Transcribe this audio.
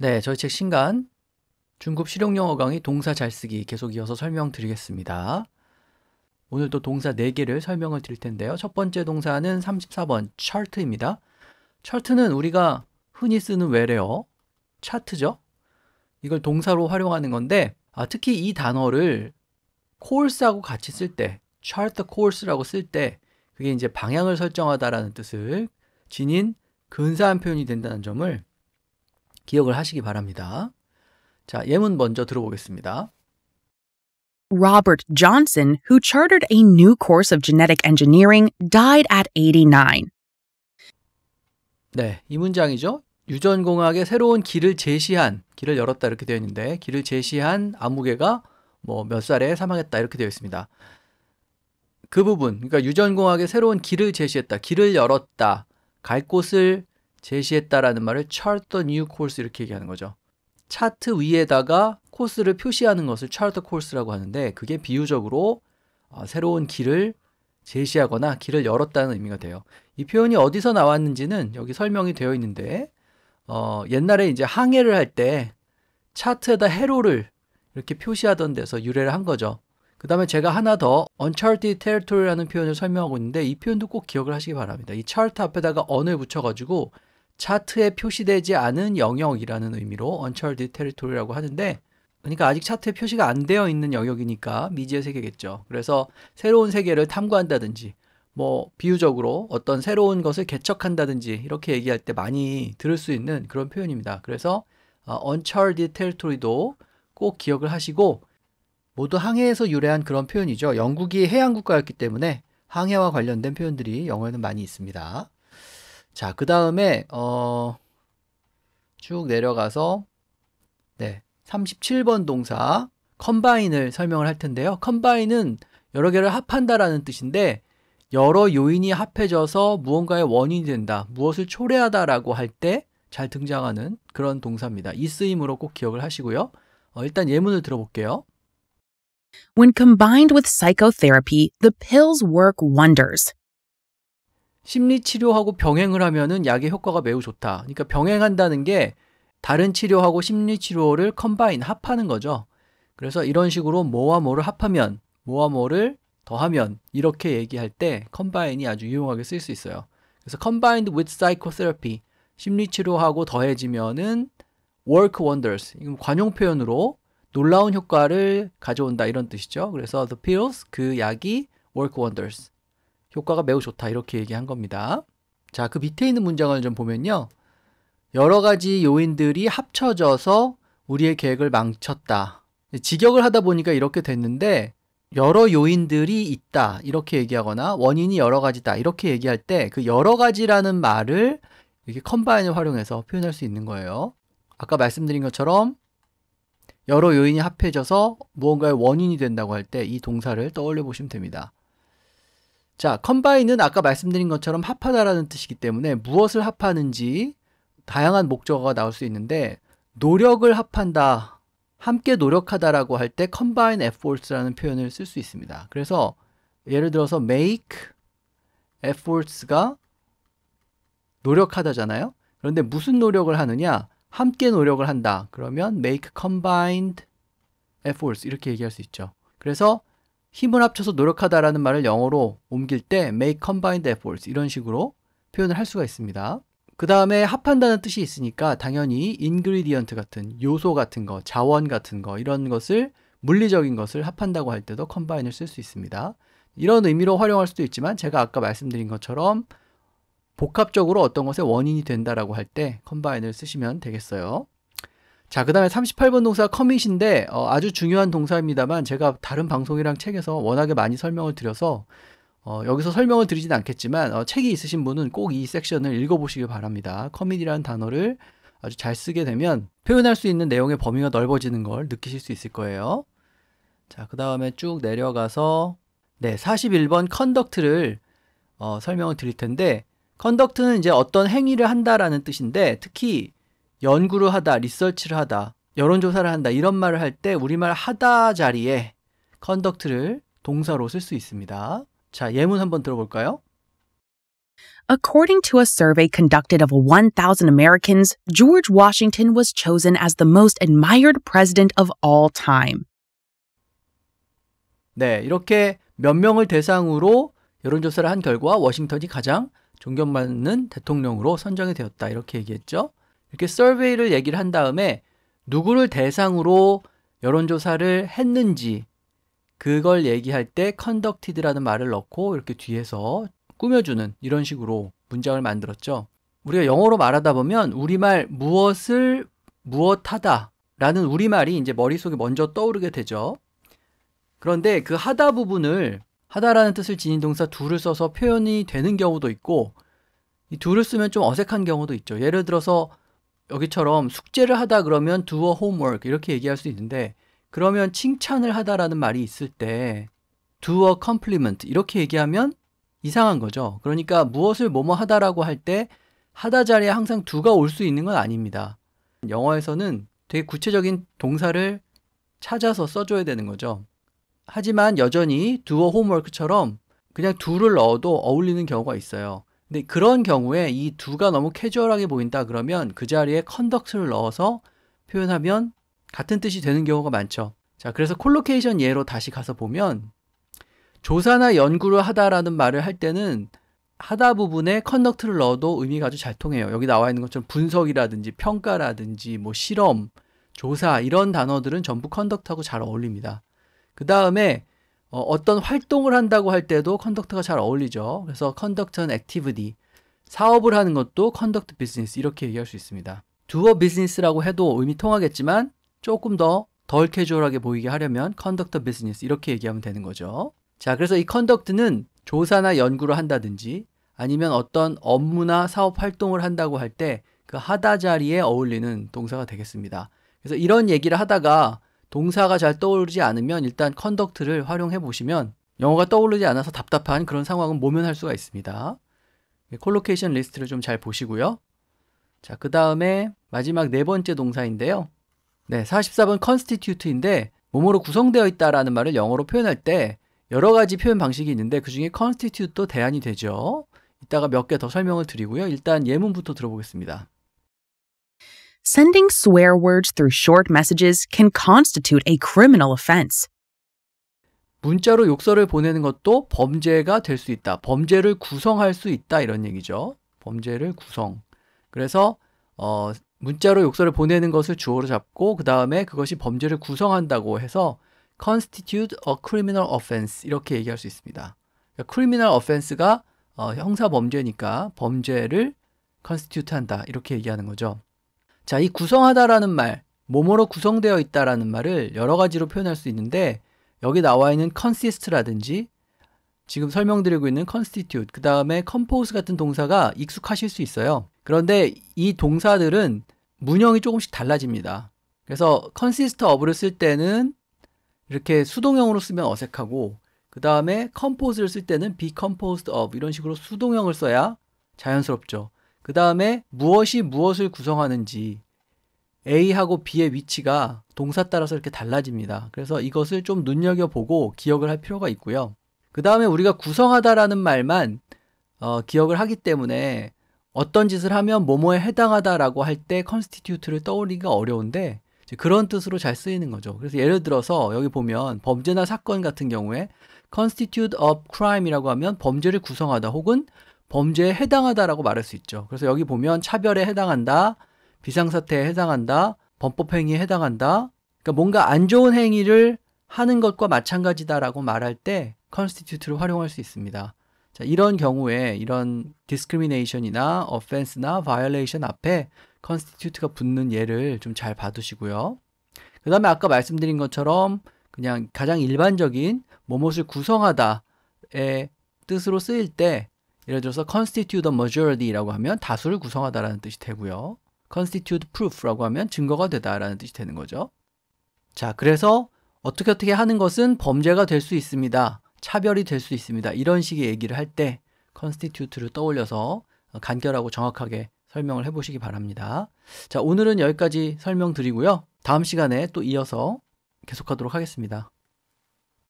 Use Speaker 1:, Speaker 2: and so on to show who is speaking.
Speaker 1: 네, 저희 책 신간 중급 실용영어 강의 동사 잘 쓰기 계속 이어서 설명드리겠습니다. 오늘도 동사 4개를 설명을 드릴 텐데요. 첫 번째 동사는 34번 chart입니다. chart는 우리가 흔히 쓰는 외래어 차트죠. 이걸 동사로 활용하는 건데 특히 이 단어를 course하고 같이 쓸 때 chart course라고 쓸 때 그게 이제 방향을 설정하다라는 뜻을 지닌 근사한 표현이 된다는 점을 기억을 하시기 바랍니다. 자, 예문 먼저 들어보겠습니다.
Speaker 2: Robert Johnson, who chartered a new course of genetic engineering, died at 89.
Speaker 1: 네, 이 문장이죠. 유전공학의 새로운 길을 열었다 이렇게 되어 있는데 길을 제시한 아무개가 뭐 몇 살에 사망했다 이렇게 되어 있습니다. 그 부분, 그러니까 유전공학의 새로운 길을 제시했다, 길을 열었다, 갈 곳을 제시했다라는 말을 chart the new course 이렇게 얘기하는 거죠. 차트 위에다가 코스를 표시하는 것을 chart course라고 하는데 그게 비유적으로 새로운 길을 제시하거나 길을 열었다는 의미가 돼요. 이 표현이 어디서 나왔는지는 여기 설명이 되어 있는데 옛날에 이제 항해를 할 때 차트에다 해로를 이렇게 표시하던 데서 유래를 한 거죠. 그 다음에 제가 하나 더 uncharted territory라는 표현을 설명하고 있는데 이 표현도 꼭 기억을 하시기 바랍니다. 이 chart 앞에다가 on을 붙여가지고 차트에 표시되지 않은 영역이라는 의미로 uncharted territory라고 하는데 그러니까 아직 차트에 표시가 안 되어 있는 영역이니까 미지의 세계겠죠. 그래서 새로운 세계를 탐구한다든지 뭐 비유적으로 어떤 새로운 것을 개척한다든지 이렇게 얘기할 때 많이 들을 수 있는 그런 표현입니다. 그래서 uncharted territory도 꼭 기억을 하시고 모두 항해에서 유래한 그런 표현이죠. 영국이 해양국가였기 때문에 항해와 관련된 표현들이 영어에는 많이 있습니다. 자, 그 다음에 쭉 내려가서 37번 동사 combine을 설명을 할 텐데요. combine은 여러 개를 합한다라는 뜻인데 여러 요인이 합해져서 무언가의 원인이 된다, 무엇을 초래하다라고 할 때 잘 등장하는 그런 동사입니다. 이 쓰임으로 꼭 기억을 하시고요. 일단 예문을 들어볼게요.
Speaker 2: When combined with psychotherapy, the pills work wonders.
Speaker 1: 심리치료하고 병행을 하면은 약의 효과가 매우 좋다. 그러니까 병행한다는 게 다른 치료하고 심리치료를 컴바인, 합하는 거죠. 그래서 이런 식으로 뭐와 뭐를 합하면, 뭐와 뭐를 더하면 이렇게 얘기할 때 컴바인이 아주 유용하게 쓸 수 있어요. 그래서 combined with psychotherapy, 심리치료하고 더해지면은 work wonders, 이건 관용 표현으로 놀라운 효과를 가져온다 이런 뜻이죠. 그래서 the pills, 그 약이 work wonders, 효과가 매우 좋다 이렇게 얘기한 겁니다. 자, 그 밑에 있는 문장을 좀 보면요. 여러 가지 요인들이 합쳐져서 우리의 계획을 망쳤다. 직역을 하다 보니까 이렇게 됐는데 여러 요인들이 있다 이렇게 얘기하거나 원인이 여러 가지다 이렇게 얘기할 때 그 여러 가지라는 말을 이렇게 컴바인을 활용해서 표현할 수 있는 거예요. 아까 말씀드린 것처럼 여러 요인이 합해져서 무언가의 원인이 된다고 할 때 이 동사를 떠올려 보시면 됩니다. 자, 컴바인은 아까 말씀드린 것처럼 합하다라는 뜻이기 때문에 무엇을 합하는지 다양한 목적어가 나올 수 있는데 노력을 합한다, 함께 노력하다라고 할 때 combine efforts라는 표현을 쓸 수 있습니다. 그래서 예를 들어서 make efforts가 노력하다잖아요. 그런데 무슨 노력을 하느냐? 함께 노력을 한다. 그러면 make combined efforts 이렇게 얘기할 수 있죠. 그래서 힘을 합쳐서 노력하다라는 말을 영어로 옮길 때 make combined efforts 이런 식으로 표현을 할 수가 있습니다. 그 다음에 합한다는 뜻이 있으니까 당연히 ingredient 같은 요소 같은 거, 자원 같은 거 이런 것을 물리적인 것을 합한다고 할 때도 combine을 쓸 수 있습니다. 이런 의미로 활용할 수도 있지만 제가 아까 말씀드린 것처럼 복합적으로 어떤 것의 원인이 된다라고 할 때 combine을 쓰시면 되겠어요. 자, 그 다음에 38번 동사 commit인데 아주 중요한 동사입니다만 제가 다른 방송이랑 책에서 워낙에 많이 설명을 드려서 여기서 설명을 드리진 않겠지만 책이 있으신 분은 꼭 이 섹션을 읽어보시길 바랍니다. commit이라는 단어를 아주 잘 쓰게 되면 표현할 수 있는 내용의 범위가 넓어지는 걸 느끼실 수 있을 거예요. 자, 그 다음에 쭉 내려가서 41번 conduct를 설명을 드릴 텐데 conduct는 이제 어떤 행위를 한다라는 뜻인데 특히 연구를 하다, 리서치를 하다, 여론조사를 한다 이런 말을 할 때 우리말 하다 자리에 conduct를 동사로 쓸 수 있습니다. 자, 예문 한번 들어볼까요?
Speaker 2: According to a survey conducted of 1,000 Americans, George Washington was chosen as the most admired president of all time.
Speaker 1: 네, 이렇게 몇 명을 대상으로 여론조사를 한 결과 워싱턴이 가장 존경받는 대통령으로 선정이 되었다. 이렇게 얘기했죠. 이렇게 서베이를 얘기를 한 다음에 누구를 대상으로 여론조사를 했는지 그걸 얘기할 때 conducted라는 말을 넣고 이렇게 뒤에서 꾸며주는 이런 식으로 문장을 만들었죠. 우리가 영어로 말하다 보면 우리말 무엇을 무엇하다 라는 우리말이 이제 머릿속에 먼저 떠오르게 되죠. 그런데 그 하다 부분을 하다라는 뜻을 지닌 동사 do를 써서 표현이 되는 경우도 있고 이 do를 쓰면 좀 어색한 경우도 있죠. 예를 들어서 여기처럼 숙제를 하다 그러면 do a homework 이렇게 얘기할 수 있는데 그러면 칭찬을 하다라는 말이 있을 때 do a compliment 이렇게 얘기하면 이상한 거죠. 그러니까 무엇을 뭐뭐 하다라고 할 때 하다 자리에 항상 do가 올 수 있는 건 아닙니다. 영어에서는 되게 구체적인 동사를 찾아서 써줘야 되는 거죠. 하지만 여전히 do a homework처럼 그냥 do를 넣어도 어울리는 경우가 있어요. 근데 그런 경우에 이 do가 너무 캐주얼하게 보인다 그러면 그 자리에 conduct를 넣어서 표현하면 같은 뜻이 되는 경우가 많죠. 자, 그래서 콜로케이션 예로 다시 가서 보면 조사나 연구를 하다라는 말을 할 때는 하다 부분에 conduct를 넣어도 의미가 아주 잘 통해요. 여기 나와 있는 것처럼 분석이라든지 평가라든지 뭐 실험, 조사 이런 단어들은 전부 conduct하고 잘 어울립니다. 그 다음에 어떤 활동을 한다고 할 때도 conduct가 잘 어울리죠. 그래서 conduct an activity, 사업을 하는 것도 conduct business 이렇게 얘기할 수 있습니다. do a business라고 해도 의미 통하겠지만 조금 더 덜 캐주얼하게 보이게 하려면 conduct a business 이렇게 얘기하면 되는 거죠. 자, 그래서 이 conduct는 조사나 연구를 한다든지 아니면 어떤 업무나 사업 활동을 한다고 할 때 그 하다 자리에 어울리는 동사가 되겠습니다. 그래서 이런 얘기를 하다가 동사가 잘 떠오르지 않으면 일단 conduct를 활용해 보시면 영어가 떠오르지 않아서 답답한 그런 상황은 모면할 수가 있습니다. 콜로케이션 리스트를 좀 잘 보시고요. 자, 그 다음에 마지막 네 번째 동사인데요. 네, 44번 constitute인데 뭐뭐로 구성되어 있다라는 말을 영어로 표현할 때 여러 가지 표현 방식이 있는데 그 중에 constitute도 대안이 되죠. 이따가 몇 개 더 설명을 드리고요. 일단 예문부터 들어보겠습니다.
Speaker 2: Sending swear words through short messages can constitute a criminal offense.
Speaker 1: 문자로 욕설을 보내는 것도 범죄가 될 수 있다. 범죄를 구성할 수 있다. 이런 얘기죠. 범죄를 구성. 그래서 문자로 욕설을 보내는 것을 주어로 잡고 그 다음에 그것이 범죄를 구성한다고 해서 constitute a criminal offense 이렇게 얘기할 수 있습니다. 그러니까 criminal offense가 형사 범죄니까 범죄를 constitute 한다. 이렇게 얘기하는 거죠. 자, 이 구성하다라는 말, 뭐뭐로 구성되어 있다라는 말을 여러 가지로 표현할 수 있는데 여기 나와 있는 consist라든지 지금 설명드리고 있는 constitute, 그 다음에 compose 같은 동사가 익숙하실 수 있어요. 그런데 이 동사들은 문형이 조금씩 달라집니다. 그래서 consist of를 쓸 때는 이렇게 수동형으로 쓰면 어색하고 그 다음에 compose를 쓸 때는 be composed of 이런 식으로 수동형을 써야 자연스럽죠. 그 다음에 무엇이 무엇을 구성하는지 A하고 B의 위치가 동사 따라서 이렇게 달라집니다. 그래서 이것을 좀 눈여겨보고 기억을 할 필요가 있고요. 그 다음에 우리가 구성하다라는 말만 기억을 하기 때문에 어떤 짓을 하면 뭐뭐에 해당하다라고 할 때 constitute를 떠올리기가 어려운데 그런 뜻으로 잘 쓰이는 거죠. 그래서 예를 들어서 여기 보면 범죄나 사건 같은 경우에 constitute of crime이라고 하면 범죄를 구성하다 혹은 범죄에 해당하다라고 말할 수 있죠. 그래서 여기 보면 차별에 해당한다, 비상사태에 해당한다, 범법행위에 해당한다. 그러니까 뭔가 안 좋은 행위를 하는 것과 마찬가지다라고 말할 때 constitute를 활용할 수 있습니다. 자, 이런 경우에 이런 discrimination이나 offense나 violation 앞에 constitute가 붙는 예를 좀 잘 봐두시고요. 그 다음에 아까 말씀드린 것처럼 그냥 가장 일반적인 무엇을 구성하다의 뜻으로 쓰일 때 예를 들어서 constitute a majority라고 하면 다수를 구성하다라는 뜻이 되고요. constitute proof라고 하면 증거가 되다라는 뜻이 되는 거죠. 자, 그래서 어떻게 하는 것은 범죄가 될 수 있습니다. 차별이 될 수 있습니다. 이런 식의 얘기를 할 때 constitute를 떠올려서 간결하고 정확하게 설명을 해보시기 바랍니다. 자, 오늘은 여기까지 설명드리고요. 다음 시간에 또 이어서 계속하도록 하겠습니다.